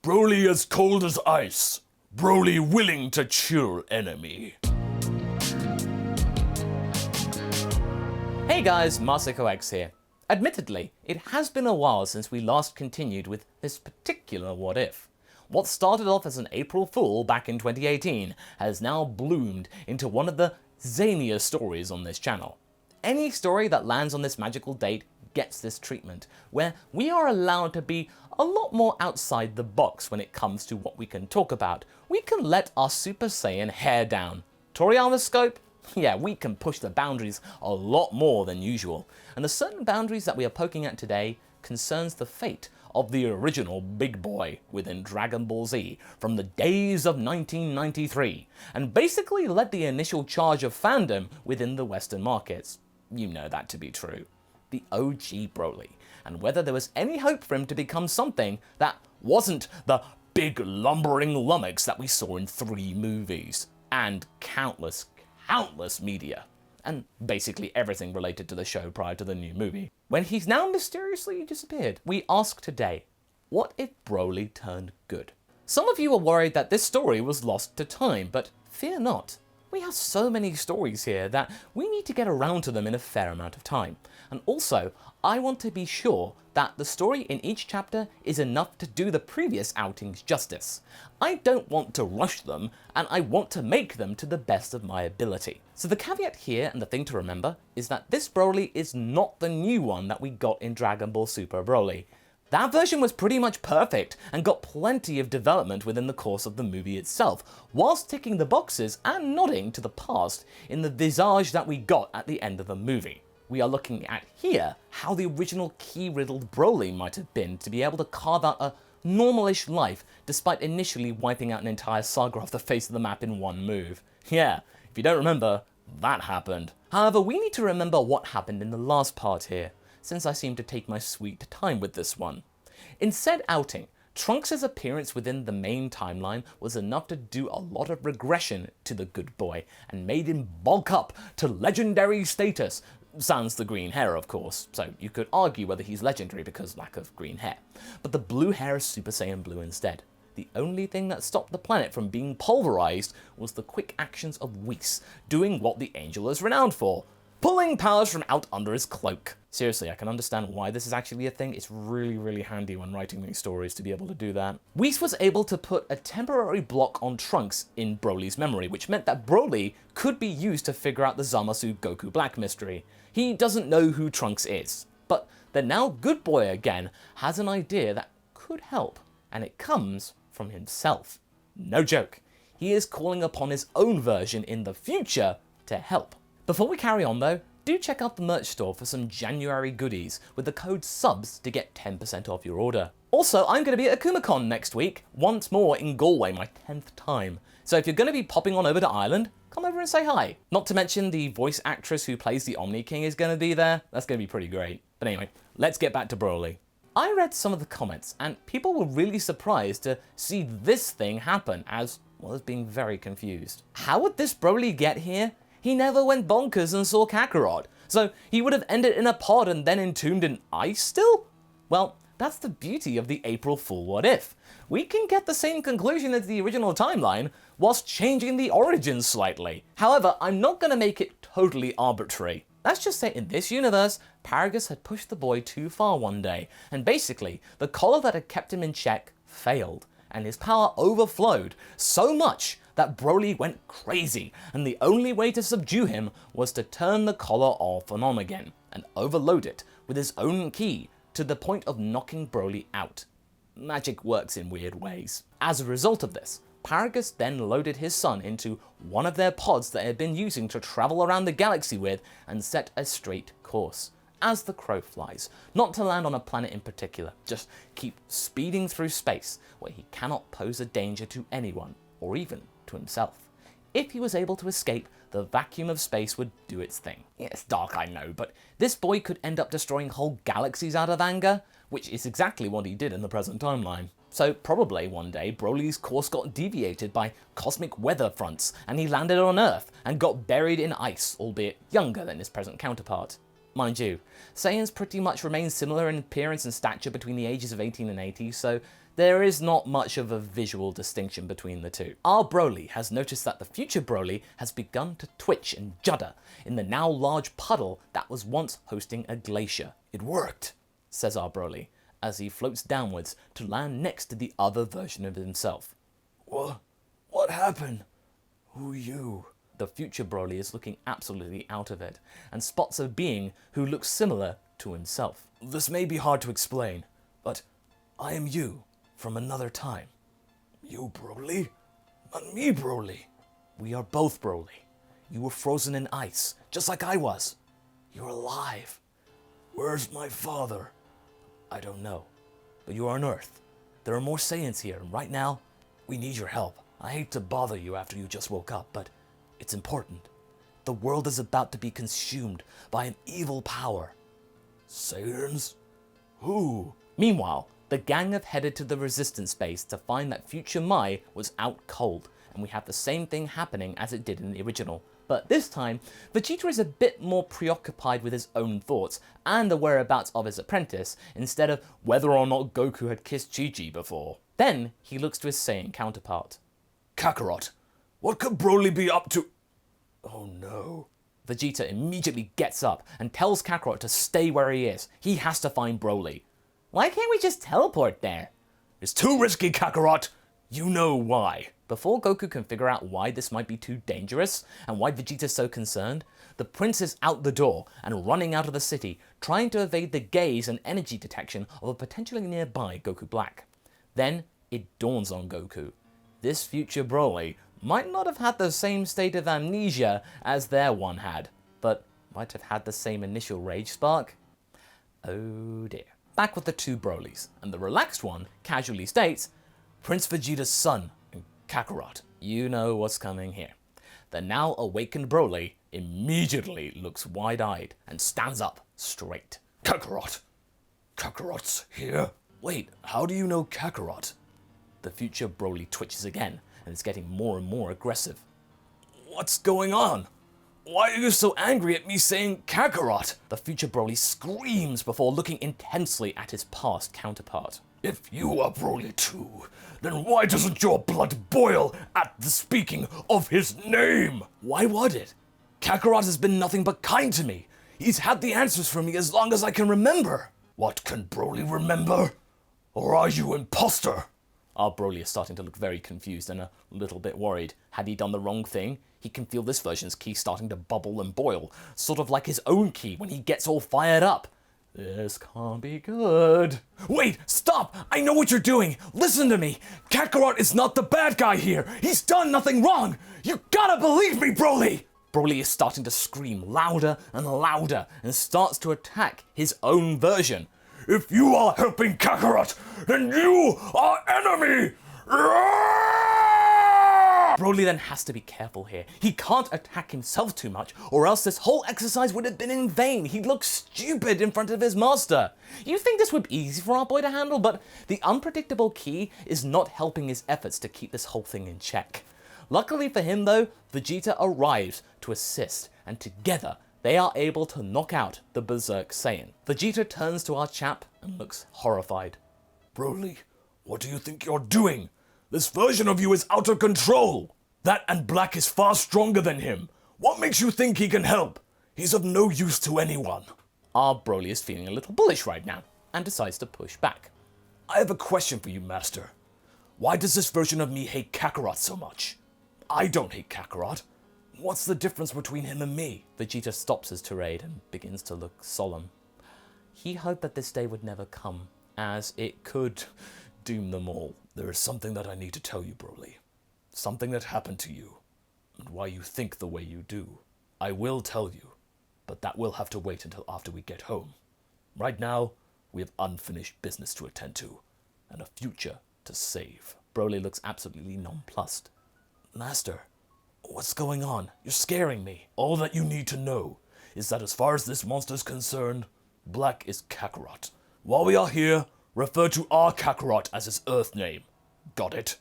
Broly as cold as ice. Broly willing to chill enemy. Hey guys, MasakoX here. Admittedly, it has been a while since we last continued with this particular what if. What started off as an April Fool back in 2018 has now bloomed into one of the zaniest stories on this channel. Any story that lands on this magical date gets this treatment, where we are allowed to be a lot more outside the box when it comes to what we can talk about. We can let our Super Saiyan hair down. Toriyama's scope? Yeah, we can push the boundaries a lot more than usual. And the certain boundaries that we are poking at today concerns the fate of the original big boy within Dragon Ball Z from the days of 1993, and basically led the initial charge of fandom within the Western markets. You know that to be true. The OG Broly, and whether there was any hope for him to become something that wasn't the big lumbering lummox that we saw in 3 movies, and countless media, and basically everything related to the show prior to the new movie. When he's now mysteriously disappeared, we ask today, what if Broly turned good? Some of you are worried that this story was lost to time, but fear not. We have so many stories here that we need to get around to them in a fair amount of time. And also, I want to be sure that the story in each chapter is enough to do the previous outings justice. I don't want to rush them, and I want to make them to the best of my ability. So the caveat here, and the thing to remember, is that this Broly is not the new one that we got in Dragon Ball Super Broly. That version was pretty much perfect and got plenty of development within the course of the movie itself, whilst ticking the boxes and nodding to the past in the visage that we got at the end of the movie. We are looking at here how the original key-riddled Broly might have been to be able to carve out a normalish life despite initially wiping out an entire saga off the face of the map in one move. Yeah, if you don't remember, that happened. However, we need to remember what happened in the last part here, since I seem to take my sweet time with this one. In said outing, Trunks' appearance within the main timeline was enough to do a lot of regression to the good boy, and made him bulk up to legendary status, sans the green hair of course, so you could argue whether he's legendary because lack of green hair. But the blue hair is Super Saiyan Blue instead. The only thing that stopped the planet from being pulverized was the quick actions of Whis, doing what the Angel is renowned for, pulling powers from out under his cloak. Seriously, I can understand why this is actually a thing. It's really handy when writing these stories to be able to do that. Whis was able to put a temporary block on Trunks in Broly's memory, which meant that Broly could be used to figure out the Zamasu Goku Black mystery. He doesn't know who Trunks is, but the now good boy again has an idea that could help, and it comes from himself. No joke. He is calling upon his own version in the future to help. Before we carry on though, do check out the merch store for some January goodies with the code SUBS to get 10% off your order. Also, I'm going to be at AkumaCon next week, once more in Galway, my 10th time. So if you're going to be popping on over to Ireland, come over and say hi. Not to mention the voice actress who plays the Omni King is going to be there. That's going to be pretty great. But anyway, let's get back to Broly. I read some of the comments and people were really surprised to see this thing happen, as well as being very confused. How would this Broly get here? He never went bonkers and saw Kakarot, so he would have ended in a pod and then entombed in ice still? Well, that's the beauty of the April Fool what if. We can get the same conclusion as the original timeline, whilst changing the origins slightly. However, I'm not going to make it totally arbitrary. Let's just say in this universe, Paragus had pushed the boy too far one day, and basically, the collar that had kept him in check failed, and his power overflowed so much that Broly went crazy, and the only way to subdue him was to turn the collar off and on again, and overload it with his own ki to the point of knocking Broly out. Magic works in weird ways. As a result of this, Paragus then loaded his son into one of their pods that they had been using to travel around the galaxy with and set a straight course, as the crow flies, not to land on a planet in particular, just keep speeding through space where he cannot pose a danger to anyone, or even to himself. If he was able to escape, the vacuum of space would do its thing. It's dark, I know, but this boy could end up destroying whole galaxies out of anger, which is exactly what he did in the present timeline. So probably one day Broly's course got deviated by cosmic weather fronts and he landed on Earth and got buried in ice, albeit younger than his present counterpart. Mind you, Saiyans pretty much remain similar in appearance and stature between the ages of 18 and 80, so there is not much of a visual distinction between the two. Our Broly has noticed that the future Broly has begun to twitch and judder in the now large puddle that was once hosting a glacier. "It worked," says our Broly, as he floats downwards to land next to the other version of himself. What happened? Who you? The future Broly is looking absolutely out of it, and spots a being who looks similar to himself. "This may be hard to explain, but I am you from another time." "You, Broly? Not me, Broly." "We are both Broly. You were frozen in ice, just like I was. You're alive." "Where's my father?" "I don't know, but you are on Earth. There are more Saiyans here, and right now, we need your help. I hate to bother you after you just woke up, but it's important. The world is about to be consumed by an evil power." "Saiyans? Who?" Meanwhile, the gang have headed to the resistance base to find that future Mai was out cold, and we have the same thing happening as it did in the original. But this time, Vegeta is a bit more preoccupied with his own thoughts and the whereabouts of his apprentice, instead of whether or not Goku had kissed Chi-Chi before. Then he looks to his Saiyan counterpart. "Kakarot, what could Broly be up to?" "Oh no." Vegeta immediately gets up and tells Kakarot to stay where he is. He has to find Broly. "Why can't we just teleport there?" "It's too risky, Kakarot. You know why." Before Goku can figure out why this might be too dangerous and why Vegeta's so concerned, the prince is out the door and running out of the city, trying to evade the gaze and energy detection of a potentially nearby Goku Black. Then it dawns on Goku. This future Broly might not have had the same state of amnesia as their one had, but might have had the same initial rage spark. Oh dear. Back with the two Brolys, and the relaxed one casually states, "Prince Vegeta's son, Kakarot." You know what's coming here. The now awakened Broly immediately looks wide-eyed and stands up straight. "Kakarot? Kakarot's here?" "Wait, how do you know Kakarot?" The future Broly twitches again and is getting more and more aggressive. "What's going on? Why are you so angry at me saying Kakarot?" The future Broly screams before looking intensely at his past counterpart. "If you are Broly too, then why doesn't your blood boil at the speaking of his name?" "Why would it? Kakarot has been nothing but kind to me. He's had the answers for me as long as I can remember." "What can Broly remember? Or are you imposter?" Our Broly is starting to look very confused and a little bit worried. Had he done the wrong thing? He can feel this version's ki starting to bubble and boil, sort of like his own ki when he gets all fired up. This can't be good. "Wait, stop! I know what you're doing! Listen to me! Kakarot is not the bad guy here! He's done nothing wrong! You gotta believe me, Broly!" Broly is starting to scream louder and louder and starts to attack his own version. "If you are helping Kakarot, then you are enemy!" Broly then has to be careful here. He can't attack himself too much, or else this whole exercise would have been in vain. He'd look stupid in front of his master. You'd think this would be easy for our boy to handle, but the unpredictable ki is not helping his efforts to keep this whole thing in check. Luckily for him though, Vegeta arrives to assist, and together they are able to knock out the Berserk Saiyan. Vegeta turns to our chap and looks horrified. "Broly, what do you think you're doing? This version of you is out of control. That and Black is far stronger than him. What makes you think he can help? He's of no use to anyone." Our Broly is feeling a little bullish right now and decides to push back. "I have a question for you, Master. Why does this version of me hate Kakarot so much? I don't hate Kakarot. What's the difference between him and me?" Vegeta stops his tirade and begins to look solemn. He hoped that this day would never come, as it could doom them all. "There is something that I need to tell you, Broly. Something that happened to you, and why you think the way you do. I will tell you, but that will have to wait until after we get home. Right now, we have unfinished business to attend to, and a future to save." Broly looks absolutely nonplussed. "Master, what's going on? You're scaring me." "All that you need to know is that as far as this monster's concerned, Black is Kakarot. While we are here, refer to our Kakarot as his Earth name. Got it?"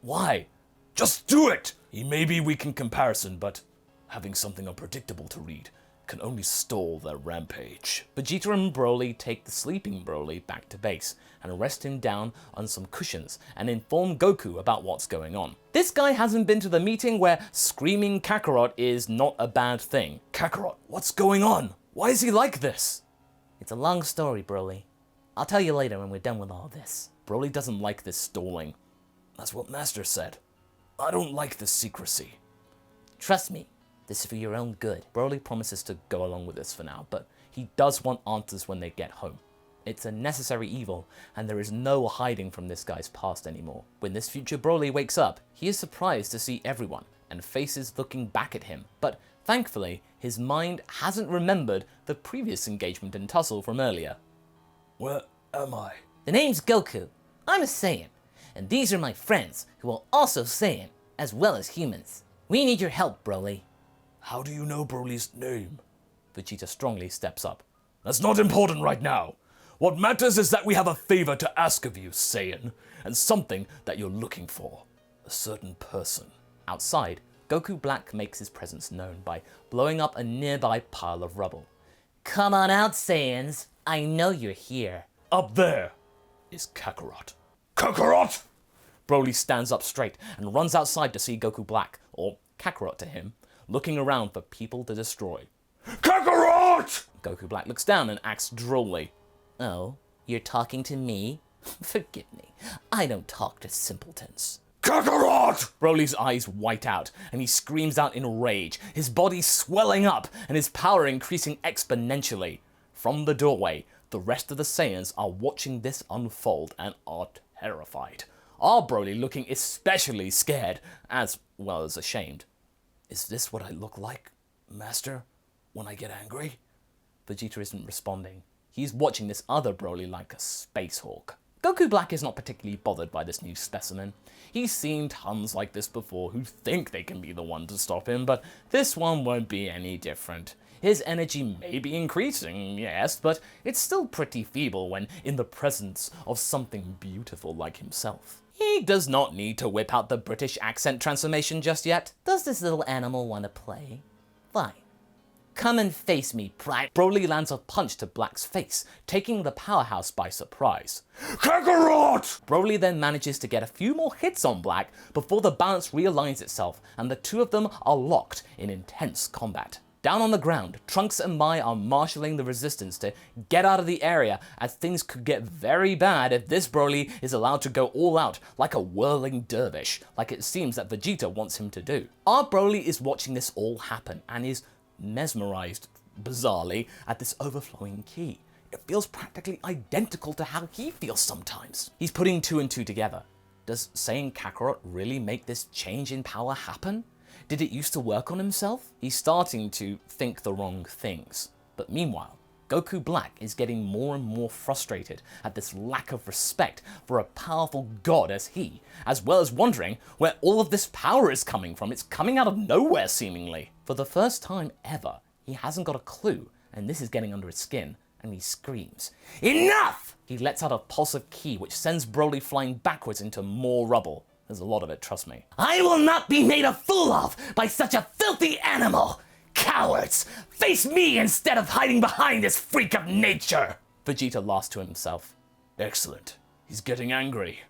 "Why?" "Just do it!" He may be weak in comparison, but having something unpredictable to read can only stall their rampage. Vegeta and Broly take the sleeping Broly back to base, and rest him down on some cushions and inform Goku about what's going on. This guy hasn't been to the meeting where screaming Kakarot is not a bad thing. Kakarot, what's going on? Why is he like this? It's a long story, Broly. I'll tell you later when we're done with all this. Broly doesn't like this stalling. That's what Master said. I don't like the secrecy. Trust me, this is for your own good. Broly promises to go along with this for now, but he does want answers when they get home. It's a necessary evil, and there is no hiding from this guy's past anymore. When this future Broly wakes up, he is surprised to see everyone, and faces looking back at him, but thankfully, his mind hasn't remembered the previous engagement and tussle from earlier. Where am I? The name's Goku. I'm a Saiyan, and these are my friends, who are also Saiyan, as well as humans. We need your help, Broly. How do you know Broly's name? Vegeta strongly steps up. That's not important right now. What matters is that we have a favor to ask of you, Saiyan, and something that you're looking for. A certain person. Outside, Goku Black makes his presence known by blowing up a nearby pile of rubble. Come on out, Saiyans. I know you're here. Up there is Kakarot. Kakarot! Broly stands up straight and runs outside to see Goku Black, or Kakarot to him, looking around for people to destroy. Kakarot! Goku Black looks down and acts drolly. Oh, you're talking to me? Forgive me. I don't talk to simpletons. Kakarot! Broly's eyes white out, and he screams out in rage, his body swelling up and his power increasing exponentially. From the doorway, the rest of the Saiyans are watching this unfold and are terrified. Our Broly looking especially scared, as well as ashamed. Is this what I look like, Master, when I get angry? Vegeta isn't responding. He's watching this other Broly like a space hawk. Goku Black is not particularly bothered by this new specimen. He's seen tons like this before who think they can be the one to stop him, but this one won't be any different. His energy may be increasing, yes, but it's still pretty feeble when in the presence of something beautiful like himself. He does not need to whip out the British accent transformation just yet. Does this little animal want to play? Fine. Come and face me, Prime. Broly lands a punch to Black's face, taking the powerhouse by surprise. Kakarot! Broly then manages to get a few more hits on Black before the balance realigns itself and the two of them are locked in intense combat. Down on the ground, Trunks and Mai are marshalling the resistance to get out of the area, as things could get very bad if this Broly is allowed to go all out like a whirling dervish, like it seems that Vegeta wants him to do. Our Broly is watching this all happen and is mesmerized, bizarrely, at this overflowing ki. It feels practically identical to how he feels sometimes. He's putting two and two together. Does saying Kakarot really make this change in power happen? Did it used to work on himself? He's starting to think the wrong things. But meanwhile, Goku Black is getting more and more frustrated at this lack of respect for a powerful god as he, as well as wondering where all of this power is coming from. It's coming out of nowhere, seemingly. For the first time ever, he hasn't got a clue, and this is getting under his skin, and he screams, "Enough!" He lets out a pulse of ki, which sends Broly flying backwards into more rubble. There's a lot of it, trust me. I will not be made a fool of by such a filthy animal! Cowards! Face me instead of hiding behind this freak of nature! Vegeta laughs to himself. Excellent. He's getting angry.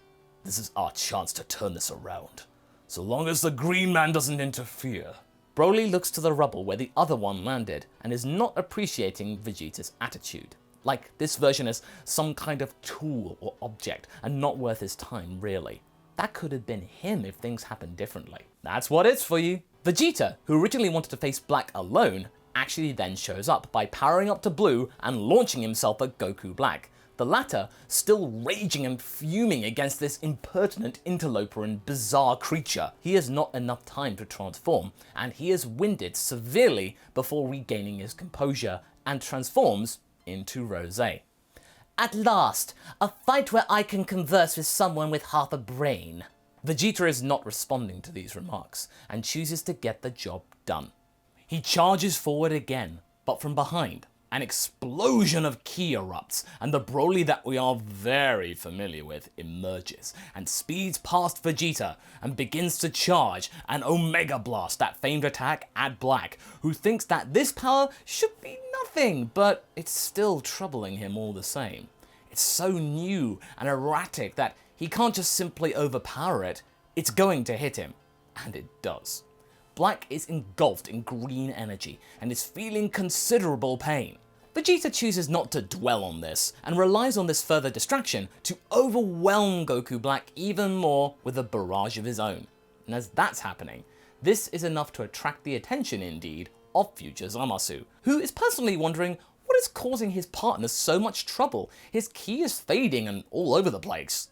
This is our chance to turn this around. So long as the green man doesn't interfere. Broly looks to the rubble where the other one landed and is not appreciating Vegeta's attitude. Like this version is some kind of tool or object and not worth his time, really. That could have been him if things happened differently. That's what it's for you. Vegeta, who originally wanted to face Black alone, actually then shows up by powering up to Blue and launching himself at Goku Black. The latter still raging and fuming against this impertinent interloper and bizarre creature. He has not enough time to transform, and he is winded severely before regaining his composure and transforms into Rosé. At last, a fight where I can converse with someone with half a brain. Vegeta is not responding to these remarks and chooses to get the job done. He charges forward again, but from behind, an explosion of ki erupts and the Broly that we are very familiar with emerges and speeds past Vegeta and begins to charge an Omega Blast, that famed attack at Black, who thinks that this power should be nothing, but it's still troubling him all the same. It's so new and erratic that he can't just simply overpower it. It's going to hit him. And it does. Black is engulfed in green energy and is feeling considerable pain. Vegeta chooses not to dwell on this and relies on this further distraction to overwhelm Goku Black even more with a barrage of his own. And as that's happening, this is enough to attract the attention, indeed, of future Zamasu, who is personally wondering what is causing his partner so much trouble. His ki is fading and all over the place.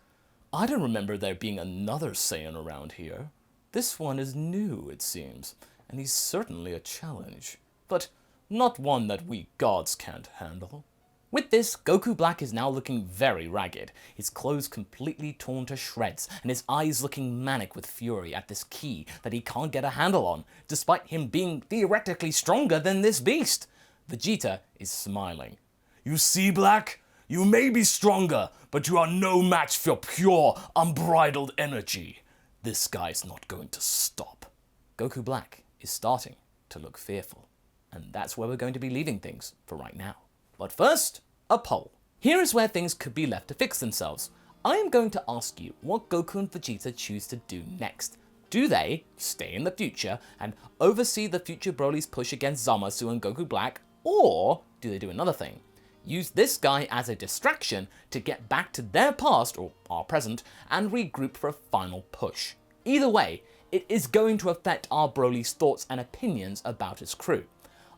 I don't remember there being another Saiyan around here. This one is new, it seems, and he's certainly a challenge. But not one that we gods can't handle. With this, Goku Black is now looking very ragged, his clothes completely torn to shreds, and his eyes looking manic with fury at this ki that he can't get a handle on, despite him being theoretically stronger than this beast. Vegeta is smiling. You see, Black? You may be stronger, but you are no match for pure, unbridled energy. This guy's not going to stop. Goku Black is starting to look fearful. And that's where we're going to be leaving things for right now. But first, a poll. Here is where things could be left to fix themselves. I am going to ask you what Goku and Vegeta choose to do next. Do they stay in the future and oversee the future Broly's push against Zamasu and Goku Black, or do they do another thing? Use this guy as a distraction to get back to their past, or our present, and regroup for a final push. Either way, it is going to affect our Broly's thoughts and opinions about his crew.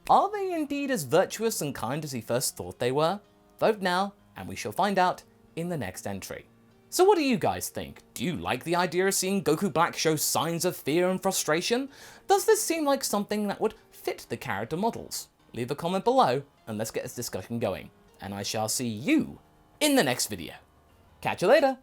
Are they indeed as virtuous and kind as he first thought they were? Vote now, and we shall find out in the next entry. So what do you guys think? Do you like the idea of seeing Goku Black show signs of fear and frustration? Does this seem like something that would fit the character models? Leave a comment below, and let's get this discussion going. And I shall see you in the next video. Catch you later!